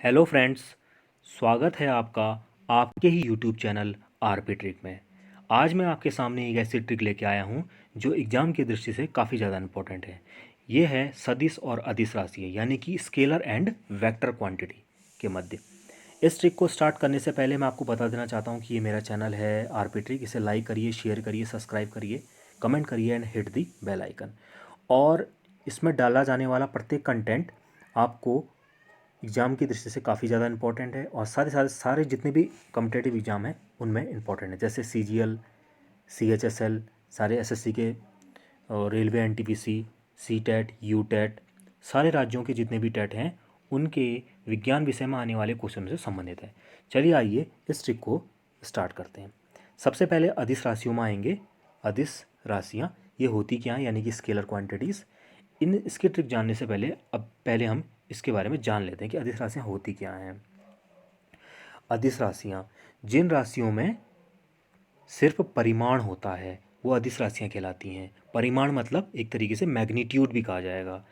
Hello friends, स्वागत है आपका आपके ही यूट्यूब चैनल आरपी ट्रिक में। आज मैं आपके सामने एक ऐसी ट्रिक लेके आया हूँ जो एग्ज़ाम की दृष्टि से काफ़ी ज़्यादा इम्पोर्टेंट है। ये है सदिश और अदिश राशि, यानी कि स्केलर एंड वेक्टर क्वांटिटी के मध्य। इस ट्रिक को स्टार्ट करने से पहले मैं आपको बता देना चाहता हूँ कि ये मेरा चैनल है आरपी ट्रिक। इसे लाइक करिए, शेयर करिए, सब्सक्राइब करिए, कमेंट करिए and hit the bell icon. और इसमें डाला जाने वाला प्रत्येक कंटेंट आपको एग्ज़ाम की दृष्टि से काफ़ी ज़्यादा इंपॉर्टेंट है और सारे सारे सारे जितने भी कॉम्पिटेटिव एग्ज़ाम हैं उनमें इंपॉर्टेंट है, जैसे CGL, CHSL, सारे SSC के, और रेलवे NTPC, CTET, UTET, सारे राज्यों के जितने भी टेट हैं उनके विज्ञान विषय में आने वाले क्वेश्चन से संबंधित है। चलिए आइए इस ट्रिक को स्टार्ट करते हैं। सबसे पहले अदिश राशियों में आएंगे। अदिश राशियाँ ये होती क्या हैं, यानी कि स्केलर क्वांटिटीज़। इसकी ट्रिक जानने से पहले हम इसके बारे में जान लेते हैं कि अदिश राशियाँ होती क्या हैं। अदिश राशियाँ जिन राशियों में सिर्फ परिमाण होता है वो अदिश राशियाँ कहलाती हैं। परिमाण मतलब एक तरीके से मैग्नीट्यूड भी कहा जाएगा।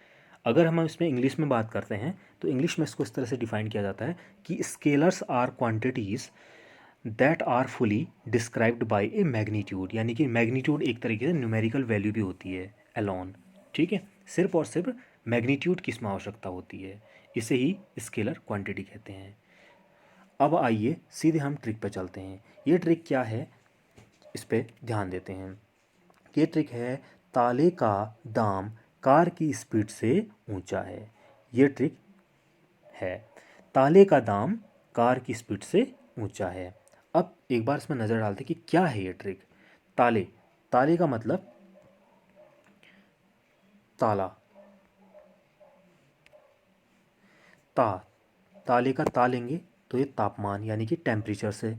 अगर हम इसमें इंग्लिश में बात करते हैं तो इंग्लिश में इसको इस तरह से डिफाइन किया जाता है कि scalars are quantities that are fully described by a magnitude, यानी कि मैग्नीट्यूड एक तरीके से न्यूमेरिकल वैल्यू भी होती है एलोन। ठीक है, सिर्फ और सिर्फ मैग्नीट्यूड की इसमें आवश्यकता होती है, इसे ही स्केलर क्वांटिटी कहते हैं। अब आइए सीधे हम ट्रिक पे चलते हैं। ये ट्रिक क्या है, इस पे ध्यान देते हैं। ये ट्रिक है ताले का दाम कार की स्पीड से ऊंचा है। ये ट्रिक है ताले का दाम कार की स्पीड से ऊंचा है। अब एक बार इसमें नज़र डालते हैं कि क्या है ये ट्रिक। ताले, ताले का मतलब ताला, ता, ताले का ता लेंगे तो ये तापमान यानी कि टेम्परेचर से।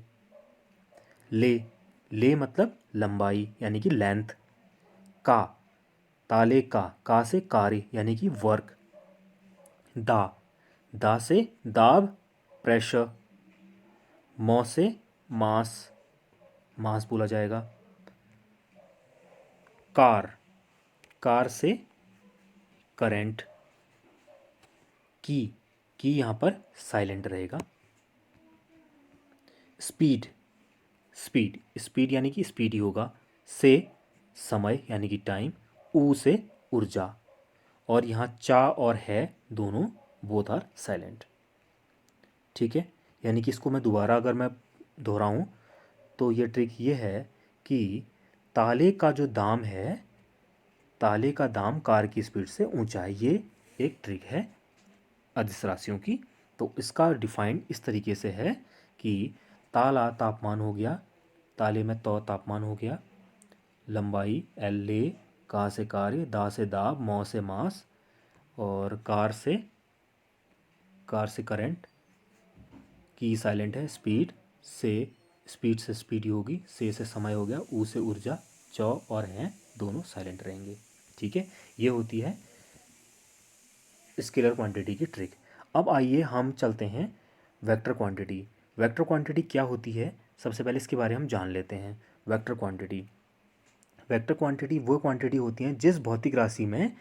ले, ले मतलब लंबाई यानी कि लेंथ। का, ताले का से कार्य यानी कि वर्क। दा, दा से दाब प्रेशर। मौ से मास, मास बोला जाएगा। कार, कार से करंट। की यहाँ पर साइलेंट रहेगा। स्पीड, स्पीड, स्पीड यानी कि स्पीड ही होगा। से समय यानी कि टाइम। ऊ से ऊर्जा। और यहाँ चा और है दोनों बोथ आर साइलेंट। ठीक है, यानी कि इसको मैं दोबारा अगर मैं दोहराऊँ तो ये ट्रिक ये है कि ताले का जो दाम है, ताले का दाम कार की स्पीड से ऊंचा है। ये एक ट्रिक है अदिश राशियों की। तो इसका डिफाइन इस तरीके से है कि ताला तापमान हो गया, ताले में तो तापमान हो गया, लंबाई एल ले, का से कार्य, दा से दाब, मौ से मास, और कार से करंट, की साइलेंट है, स्पीड से स्पीड ही होगी, से समय हो गया, ऊ से ऊर्जा, चौ और हैं दोनों साइलेंट रहेंगे। ठीक है, ये होती है स्केलर क्वांटिटी की ट्रिक। अब आइए हम चलते हैं वेक्टर क्वांटिटी। वेक्टर क्वांटिटी क्या होती है, सबसे पहले इसके बारे में हम जान लेते हैं। वेक्टर क्वांटिटी, वेक्टर क्वांटिटी वो क्वांटिटी होती हैं जिस भौतिक राशि में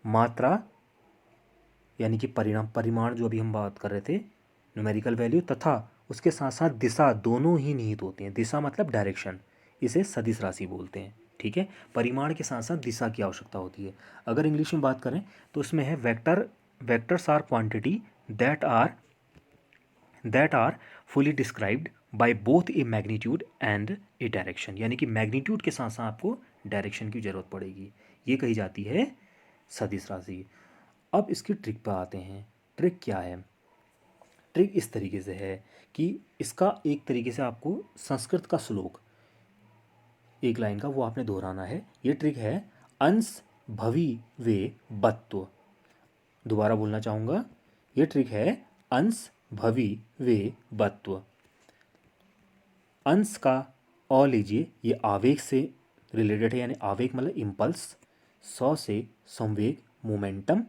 मात्रा यानी कि परिमाण जो अभी हम बात कर रहे थे, न्यूमेरिकल वैल्यू, तथा उसके साथ साथ दिशा दोनों ही निहित होती हैं। दिशा मतलब डायरेक्शन, इसे सदिश राशि बोलते हैं। ठीक है, परिमाण के साथ साथ दिशा की आवश्यकता होती है। अगर इंग्लिश में बात करें तो इसमें है vectors are quantity that are fully described by both a magnitude and a direction, यानी कि मैग्नीट्यूड के साथ साथ आपको डायरेक्शन की जरूरत पड़ेगी। ये कही जाती है सदिश राशि। अब इसकी ट्रिक पर आते हैं। ट्रिक क्या है, ट्रिक इस तरीके से है कि इसका एक तरीके से आपको संस्कृत का श्लोक एक लाइन का वो आपने दोहराना है। ये ट्रिक है अंश भवि वे बत्व। दोबारा बोलना चाहूँगा, ये ट्रिक है अंश भवि वे बत्व। अंश का अ लीजिए, ये आवेग से रिलेटेड है, यानी आवेग मतलब इम्पल्स। सौ से संवेग मोमेंटम,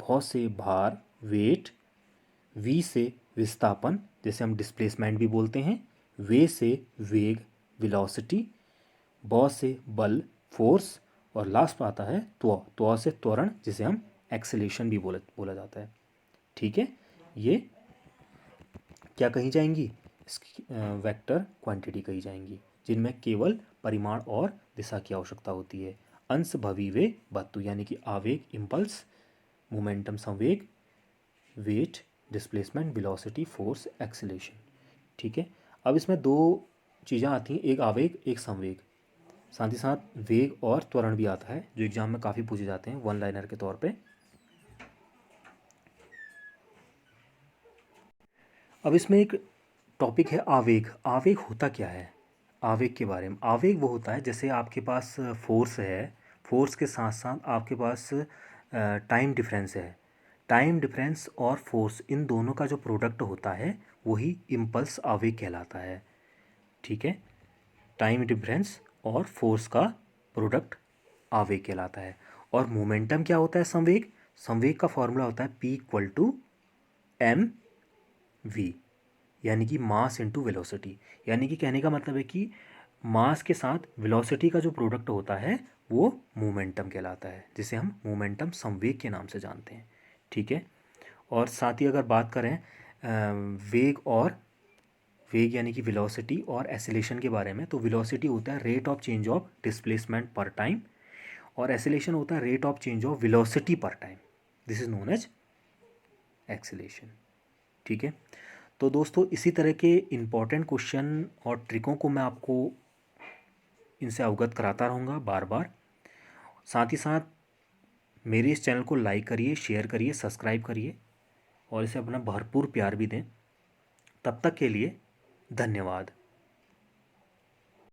भौ से भार वेट, वी से विस्थापन जैसे हम डिस्प्लेसमेंट भी बोलते हैं, वे से वेग वेलोसिटी, बौ से बल फोर्स, और लास्ट पर आता है त्व से त्वरण जिसे हम एक्सेलेशन भी बोला जाता है। ठीक है, ये क्या कही जाएंगी? वेक्टर क्वांटिटी कही जाएंगी, जिनमें केवल परिमाण और दिशा की आवश्यकता होती है। अंश भविवे वस्तु यानी कि आवेग इम्पल्स, मोमेंटम संवेग, weight displacement, velocity force acceleration. ठीक है, अब इसमें दो चीज़ें आती हैं, एक आवेग एक संवेग, साथ ही साथ वेग और त्वरण भी आता है, जो एग्जाम में काफ़ी पूछे जाते हैं वन लाइनर के तौर पे। अब इसमें एक टॉपिक है आवेग। आवेग होता क्या है? आवेग के बारे में, आवेग वो होता है जैसे आपके पास फोर्स है, फोर्स के साथ साथ आपके पास टाइम डिफरेंस है। टाइम डिफरेंस और फोर्स, इन दोनों का जो प्रोडक्ट होता है वही इम्पल्स आवेग कहलाता है। ठीक है, टाइम डिफरेंस और फोर्स का प्रोडक्ट आवेग कहलाता है। और मोमेंटम क्या होता है? संवेग। संवेग का फॉर्मूला होता है P=mv, यानी कि मास इंटू वेलोसिटी। यानी कि कहने का मतलब है कि मास के साथ वेलोसिटी का जो प्रोडक्ट होता है वो मोमेंटम कहलाता है, जिसे हम मोमेंटम संवेग के नाम से जानते हैं। ठीक है, और साथ ही अगर बात करें वेग यानी कि वेलोसिटी और एसिलेशन के बारे में, तो वेलोसिटी होता है rate of change of displacement per time, और एसिलेशन होता है rate of change of velocity per time. This is known as acceleration. ठीक है, तो दोस्तों इसी तरह के इम्पॉर्टेंट क्वेश्चन और ट्रिकों को मैं आपको इनसे अवगत कराता रहूँगा बार बार। साथ ही साथ मेरे इस चैनल को लाइक करिए, शेयर करिए, सब्सक्राइब करिए और इसे अपना भरपूर प्यार भी दें। तब तक के लिए धन्यवाद।